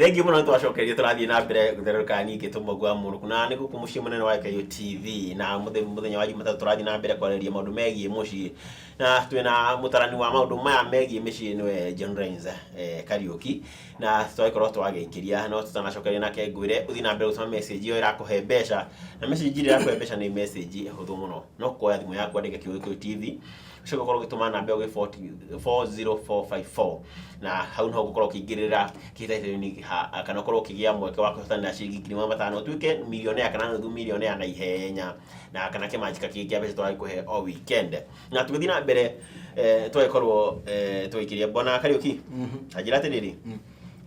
Thengi muno twacokeria turathie na mbere Gwathereruka ningi tumugwa Munuku na niku kumushie munene wa Gikuyu TV na muthenya wa Jumatatu turathie na mbere kwareria maundu megie mucii na twina mutarani wa maundu maya megie micii niwe John Rains Kariuki na twaikoro twagekiria no tutanacokeria nake ngwire uthi na mbere gusoma message yo irakuhe mbeca na message ira irakuhe mbeca ni message huthu muno no kuoya thimu yaku andika Gikuyu TV ucoka korwo gituma namba yo 40454 na hau no gukorwo kingirira kitaitini kana korwo kigia mweke wa kuhotana ciringi 5,000 tuike milioni kana nuthu milioni na ihenya na kana kimajika kingi abeca twari kuhe o weekend na tugithi na mbere twakorwo twikiria bona Kariuki ajira atiriri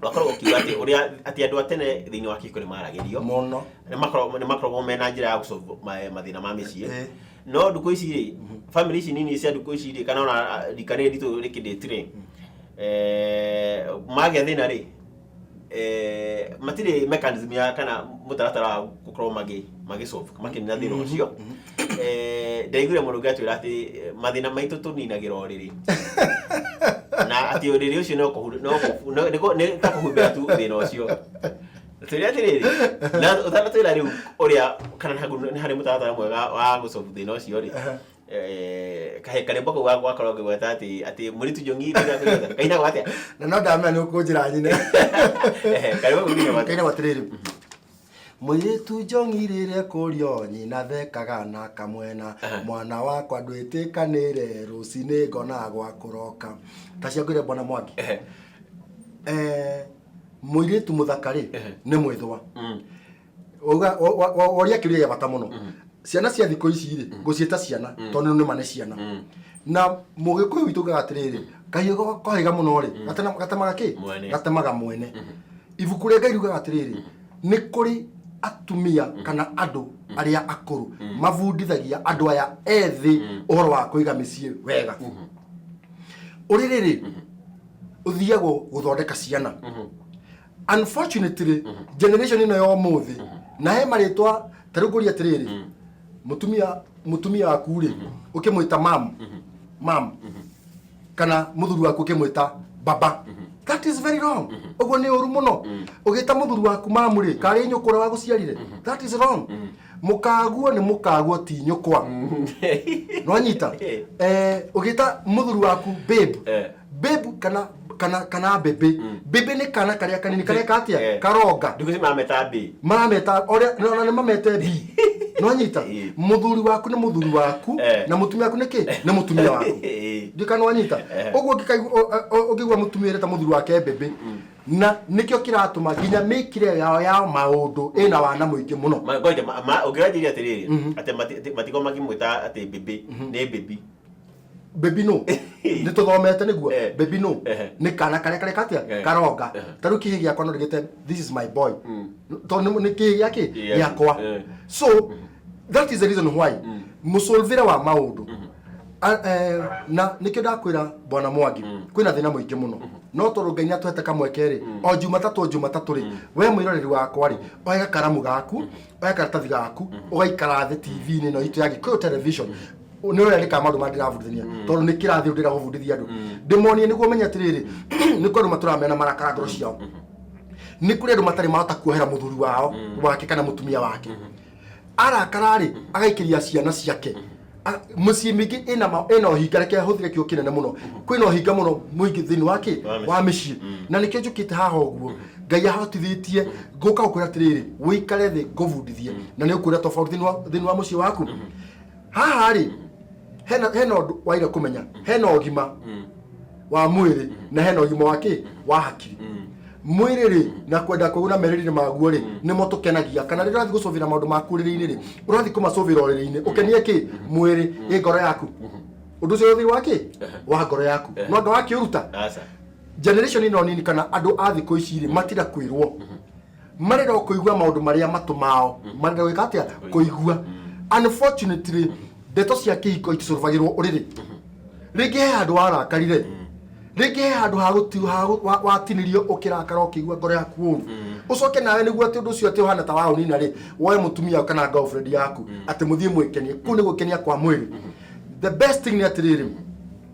wakorwo kiuga ati uria ati andu atene thiini wa kihiko ni maragerio muno ni makorwo mena njira ya gusolve mathina ma micii no nduko ici ri family ici nini cia nduko ici ri kana ona dikane ditu rikidetire mage thina ri matire mechanism ya kana mutaratara gukorwo magi solve makina thina ucio ndaigure muno gatwira ati mathina maitu tuninagira oriri na ati oriri ucio no takuhumbira tu thina ucio turia tiriri na utanatwira riu uria kana ni hari mutaratara mwega wa gusolve thina ucio ri kare boko wa koroge gweta ati muritu jongi kaina gwate na no ndamenya ni ukunjira nyine kare boko ni kaina gwatiriri muritu jongi rire kurio nyina thekaga na kamwena mwana wakwa ndwitikanire rucini ngona gwa kuroka tacia ngire bona Mwangi muritu muthakari ni mwithwa oga oria kiria ya bata muno ciana cia thiko ici ri gucieta ciana tondu ni mane ciana na Mugikuyu witu gatiriri kahigo kahiga muno ri gatemaga ki gatemaga mwene ibuku ria ngairuga gatiriri ni kuri atumia kana andu aria akuru mabundithagia andu aya ethi uhoro wa kuiga micii wega uririri uthiago guthondeka ciana unfortunately generation ino yo muthi na he maritwa taruguria tiriri mutumia waku ri ukimwita mam kana muthuru waku ukimwita baba that is very wrong ogo ni oru muno ugita muthuru waku mamu ri kari nyukura wa guciarire that is wrong mukaguo ni mukaguo ti nyukwa no nyita ugita muthuru waku babe kana bebe ni kana karia kanini karia katia karoga ndugusi mameta oria no mamete bi no nyita muthuri waku ni muthuri waku na mutumia waku ni ki ni mutumia waku ndika no nyita ogwo ngigwa mutumia reta muthuri wake bebe na nikio kiratuma ginya mikire yao maundu ina wana muingi muno ogirajiria atiriri ate matiko magimwita ate bebe ni baby no ni tuthomete niguo baby no ni kana kare katia karoga taru kihi gya kono rigete this is my boy to ni kihi yake yakwa so that is the reason why musolvira wa maundu na nikio ndakwira bwana Mwangi kwina thina muingi muno no torungai na twete kamwekeri o jumatatu ri we mwiroreri wakwa ri oya karamu gaku oya karatathi gaku ugaikara the TV ni no itu ya Gikuyu television unore ni kama nduma ndiravudithia tondu ni kirathi ndira guvudithia andu ndimonie niguo menya tiriri ni kwa nduma turamena marakara ngoro ciao ni kuri andu matari mahota kuohera muthuri wao wake kana mutumia wake arakarari agaikiria ciana ciake mucii mingi ina uhinga reke huthire kio kinene muno kwina uhinga muno muingi thini wake wa micii na nikio njukite haha uguo ngai ahotithitie nguka ukwira tiriri wikare thi nguvundithie na ni ukwira tofauti thini wa mucii waku haha ri hena undu waire kumenya hena ugima wa mwiri na hena ugima wake wa hakiri mwiri ri na kwenda kuguna meriri maguo ri ni motukenagia kana ri rathi gucovira maundu maku riri-ini ri urathi kumasovira oriri-ini ukenie ki mwiri ngoro yaku undu cio thi wake wa ngoro yaku no ndo wake uruta generation ino nini kana andu a thiku ici ri matira kwirwo marenda kuigua maundu maria matumao marenda gwikatia kuigua unfortunately deto cia kihiko itisolvagirwo uriri ringi he handu warakarire ringi he handu ha watinirio ukirakara ukigua ngoro yaku uru ucoke nawe niguo ati undu ucio ati uhana ta wa unina ri woe mutumia kana girlfriend yaku ati muthie mwikenie ku ni gwikenia kwa mwiri the best thing ni atiriri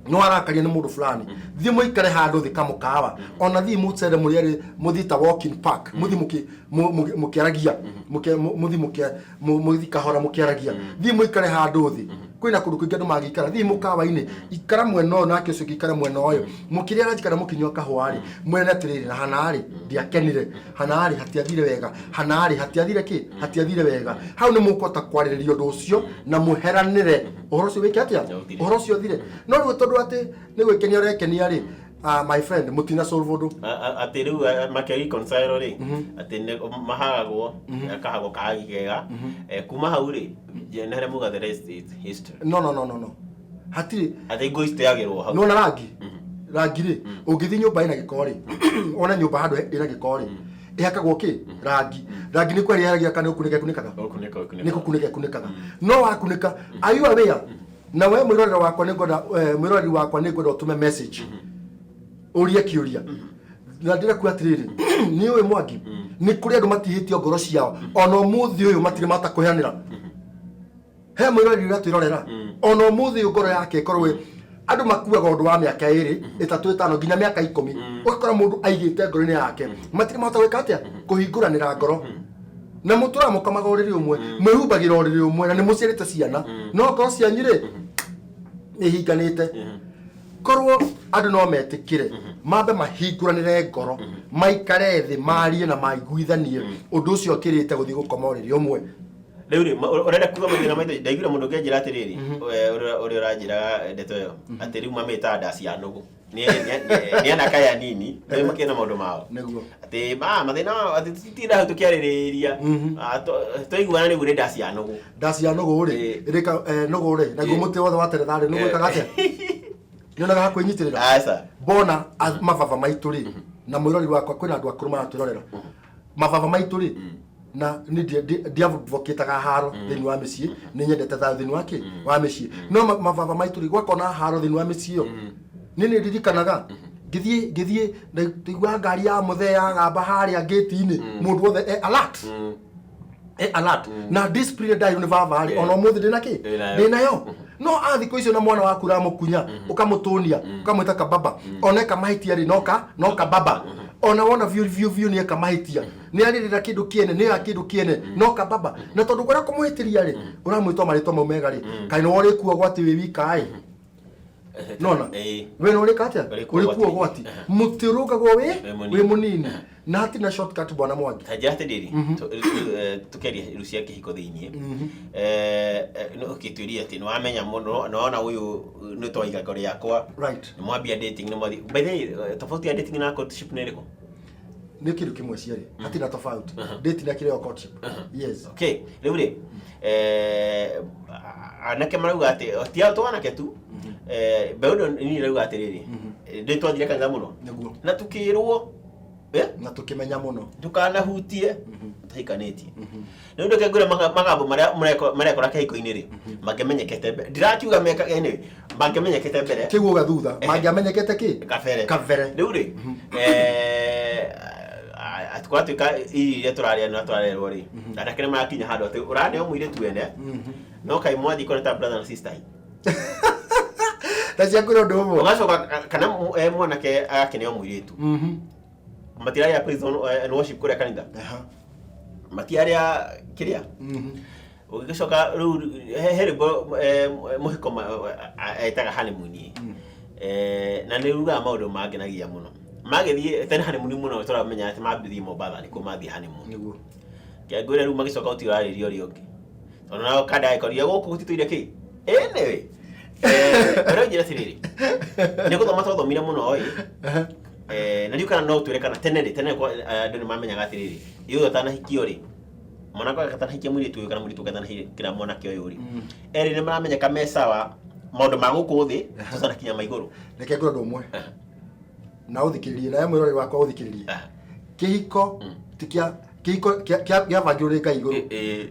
no arakaria ni mundu fulani thie muikare handu thi kamukawa ona thie mucere muri muthita walking park muthi mukiaragia muthi kahora mukiaragia thie muikare handu thi kwina kundu kwingi andu magikara thie mukawa-ini ikara mwena uyu nake ucio ikara mwena uyu mukiria ranjikara mukinywa kahwari mwena atiriri na hanari ndiakenire hanari hatiathire wega hanari hatiathire ki hatiathire wega hau ni mukota kwaririria undu ucio na muheranire uhoro ucio wiki atia uhoro ucio thire no riu tondu ati ni gwikenia urekenia ri my friend mutina solve undu ati riu makeri concern ri ati mahagwo akahagwo kahagigega kuma hau ri nere muga the rest is history no hatiri ati goiste yagirwo hau no na rangi ri ungithi nyumba ina gikori ona nyumba handu ina gikori ihakagwo ki rangi ni kweli yaragia kana kunikaga no wakunika ayu aware na we mwirorera wakwa ni ngoda utume message urie kiuria na ndira ku atiriri ni uyu Mwangi ni kuri andu matihitio ngoro ciao ona umuthi uyu matire mata kuheanira he mwiroreri uratwirorera ona umuthi ngoro yake ikorwe andu makuaga undu wa miaka 2 3 5 nginya miaka 10 ukora mundu aigite ngoro-ini yake matire mata gwika atia kuhinguranira ngoro na mutura mukamaga uriri umwe mwihumbagira uriri umwe na ni muciarite ciana no ngoro cianyire ihinganite korwo andu no metikire mambe mahinguranire ngoro maikare thi marie na maiguithanie undu ucio kirite guthi gukoma uriri umwe riu ri urenda kuga mathina maitho ndaigura mundu ngenjira atiriri uri uranjira ndeto yo ati riu mamita ndasi ya nugu ni ana kaya nini ndio makena maundu mao niguo ati mathina ati titira tukiaririria toiguana ni gure ndasi ya nugu ri rika nugu ri na gumuti wothe waterethari nugu kagatia nyonaga hakwenyitirira asa bona mavava maitu ri na mwirori wakwa kwina andu akuru maratwirorera mavava maitu ri na ni diavocataga haro thini wa micii ni nyendete tha thini wake wa micii no mavava maitu ri gwakona haro thini wa micii yo nini ririkanaga ngithie ndigwa ngari ya muthea gamba haria gate-ini mundu wothe alert na discipline dai ni vava ona muthi ndina ki ndinayo no athiko icio na mwana waku ramukunya ukamutunia ukamwita kababa oneka mahitia ri noka baba ona wona view ni akamahitia ni aririra kindu kiene noka baba na tondu gora kumuhitiria ri uramwita marito maumega ri kaino wori kuo gwati wi wika nona we no rikatia ulikuwa gwati mutirugagwo we munini na hati na shortcut bwana Mwangi tajia atendiri tukeria rucia kihiko thiini no kituria ati no amenya muno naona uyu ni toiga ngori yakwa right ni mwambia dating ni mwathi by the tofauti ya dating na courtship ni riko ni kitu kimwe ciari hati na tofauti dating na kile courtship yes okay riu ri anake marauga ati tia to anake tu beudo ni rauga atiriri ndi twathire kanza muno na tukirwo na tukimenya muno ndukanahutie taikanitie ni ndu kengure magambo maria kora kihiko-ini ri mangemenyekete ndirakiuga meka ene mangemenyekete mbere kiguo gathutha mangemenyekete ki kavere riu ri atkwatuika iria turaria na turarerwo ri ndakene makinya handu ati urane o mwire tuene no kai mwathi koneta brother and sister tacia kuro ndomo ugacoka kana mwanake agakene o mwiritu matiari ya prison and worship kure kanitha matiari ya kiria ugicoka riu heribo muhiko aitaga honeymoon na ni ruga maundu mangenagia muno magithie tene honeymoon muno turamenya ati mambithie Mombasa ni kumathi honeymoon niguo ngure riu magicoka utiraririo rioki ona nao kada ikoria guku gutituire ki ene pero njira tiriri ni guthoma twathomire muno oi na riu kana no turekana tene kwa andu ni mamenyaga atiriri iyo tanahikio ri mwana kwa katanahikia mwiri tu kana mwiri tu katanahikira mwana kio yuri eri ni maramenyeka mesawa maundu ma guku thi tusana kinya maiguru reke ngoro ndumwe na uthikiririe na mwirori wakwa uthikiririe kihiko tikia kihiko kia vangiruri ngai iguru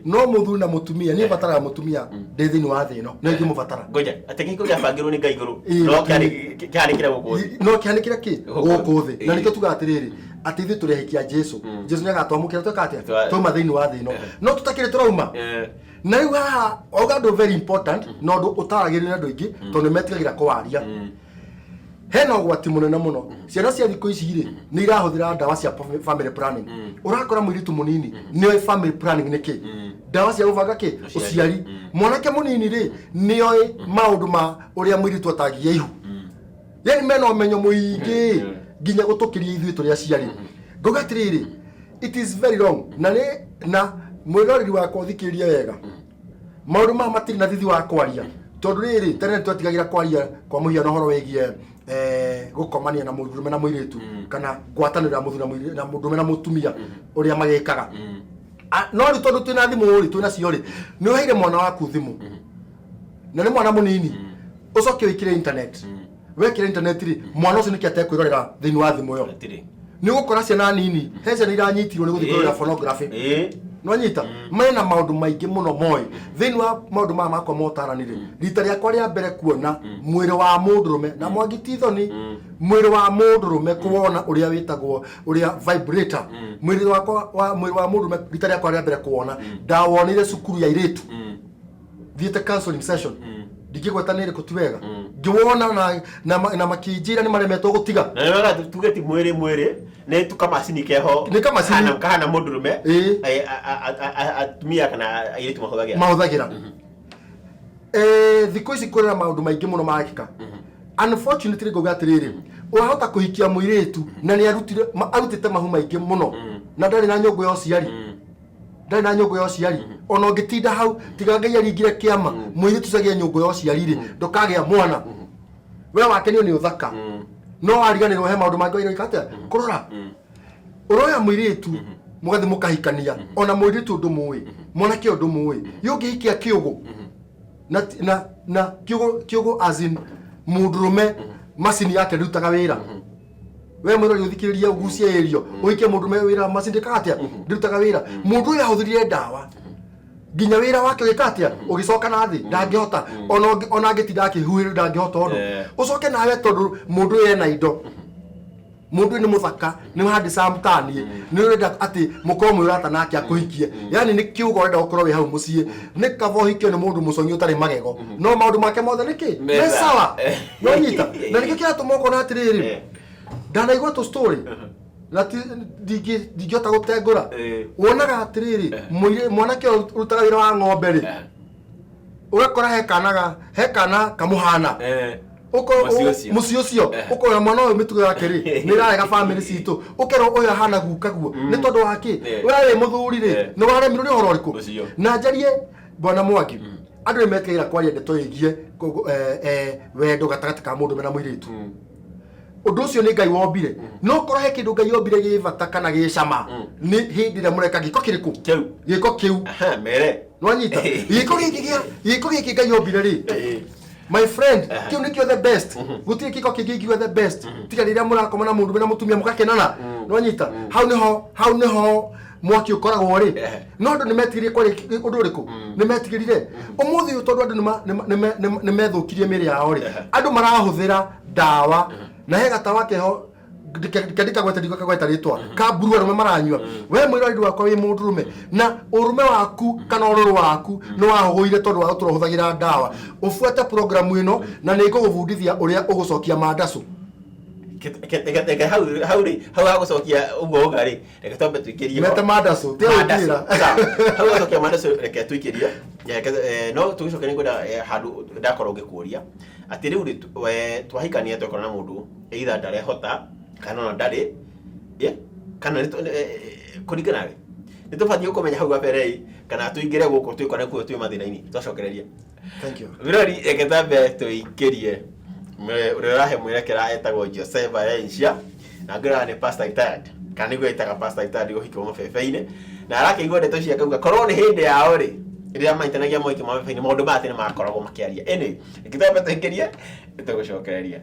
no muthuri na mutumia ni batara mutumia ndi thini wa thi no no ngimubatara ngoja ati kihiko kia vangiruri ngai iguru no kianikira guku no kianikira ki guku thi na nikio tuga atiriri ati thi turihikia Jesu Jesu nyaga twamukira twakatia tuma thini wa thi no tutakire turauma na riu haha ogado very important no ndu utaragirira ndu ingi tondu metigagira kwaria hena gwati munene muno ciana cia thikũ ici ri ni irahuthira ndawa cia family planning urakora mwiritu munini ni oi family planning niki ndawa cia gubanga ki uciari mwanake munini ri ni oi maundu ma uria mwiritu atagia ihu yani mena umenyo muingi ginya gutukiria ithui turi aciari ngoga tiriri it is very wrong na mwiroreri wakwa thikiriria wega maundu ma matiri na thithi wa kwaria tondu riri tene twatigagira kwaria kwa muhiano horo wegie gukomania na mundume na muiritu kana gwatanira muthura na mundume na mutumia uria magekaga no ri tondu twina thimu ri twina cio ri ni uheire mwana waku thimu na ni mwana munini ucoke wikire internet wekire internet ri mwana ucio nikiate kwirorera thini wa thimu yo ni gukora ciana nini hece ni iranyitirwo ni guthikirira pornography no nyita mena maundu maingi muno moy thini wa maundu ma makwa motaranire rita ria kwa ria mbere kuona mwiri wa mundurume na Mwangi tithoni mwiri wa mundurume kuona uria witagwo uria vibrator mwiri wa mundurume rita ria kwa ria mbere kuona ndawonire cukuru ya iritu thiete counseling session ndikigwetanire kutuwega ngiwona na makinjira ni maremetwo gutiga na wega tugeti mwiri ne tukamacini keho ni kamacini kana mundurume atumia kana iritu mahuthagira thikũ ici kũrĩ na maũndũ maingĩ mũno marekĩka unfortunately ngoga atiriri urahota kuhikia muiritu na ni arutite mahu maingĩ mũno na ndarĩ na nyũngũ ya ũciari ndari na nyũngũ ya ũciari ona ũngĩtinda hau tiga Ngai aringire kĩama muiritu cagia nyũngũ ya ũciari ri ndũkagĩa mwana we wakenio ni uthaka no ariganirwo he maũndũ mangĩ oire ikate kurora uroya muiritu mugathi mukahikania ona muiritu ndumuwi mwanake ndumuwi yũngĩhikia kĩũgũ na kĩũgũ as in mundurume macini yake ndutaga wira we mwirori uthikiriria ugucie erio uike mundurume wira macini katia ndutaga wira mundu uyu ahuthirie ndawa ginya wira wake wikatia ugicoka na thi ndangihota ona ngitinda akihuira ndangihota ono ucoke nawe tondu mundu uyu ena indo mundu ni muthaka ni handi samtanie ni urenda ati mukomo urata nake akuhikie yani ni kiugo urenda ukorwo wi hau mucie ni kavo hikio ni mundu mucongi utari magego no maundu make mothe niki me sawa no nyita na niki kia tumoko na atiriri ndanaigua tu story na ndigiota gutengura wonaga atiriri mwanake urutaga wira wa ng'ombe ri ugakora he kana kamuhana uko muci ucio uko mwana uyu mitugo yake ri ni rarega family citu ukero uyu hana gukaguo ni tondu waki we muthuri ri ni waremirwo ni horo riku na njarie bwana Mwangi andu metegira kwaria ndeto yigie wendo gatagati ka mundu mena muiritu undu ucio ni Ngai wombire no korwo he kindu Ngai wombire gi bata kana gi cama ni hindi ria mureka giko kiriku giko kiu mere no nyita giko giki Ngai wombire ri my friend kiu nikio the best gutire kiko kigigio the best tiga riria murakoma na mundu na mutumia mukakenana no nyita hau niho mwaki ukoragwo ri no ndu nimetigire kwari undu uriku nimetigirire umuthi utondu andu ni methukirie miri yao ri andu marahuthira ndawa na he gatawa keho ndika gweta ritwa kaburu arume maranywa we mwirori wakwa wi mundurume na urume waku kana ururu waku no wahuire tondu wa turohuthagira ndawa ufuate programu ino na ni ikugubundithia uria ugucokia mandacu hau agucokia uguo ugari reke twambe tuikirie mete mandacu tiaukira hau agucokia mandacu reke tuikirie no tugicoke ni ngwenda handu ndakorwo ngikuria ati riu twahikania twekora na mundu either ndarehota kana no ndari kana kuringana nawe ni tubatie ukomenya hau gabere kana tuingire guku twikore kuo twi mathina-ini twacokererie thank you birori reke tambe tuikirie urahe mwirekera etagwo Joseph Aisha na ngira ni pastor retired kana niguo itaga pastor retired guhikwo mabebe-ini na arakeigua ndeto cia kauga korwo ni hindi yao ri iria maitanagia moiki mabebe-ini maundu mate ni makoragwo makiaria ene reke tambe tuikirie tugucokereria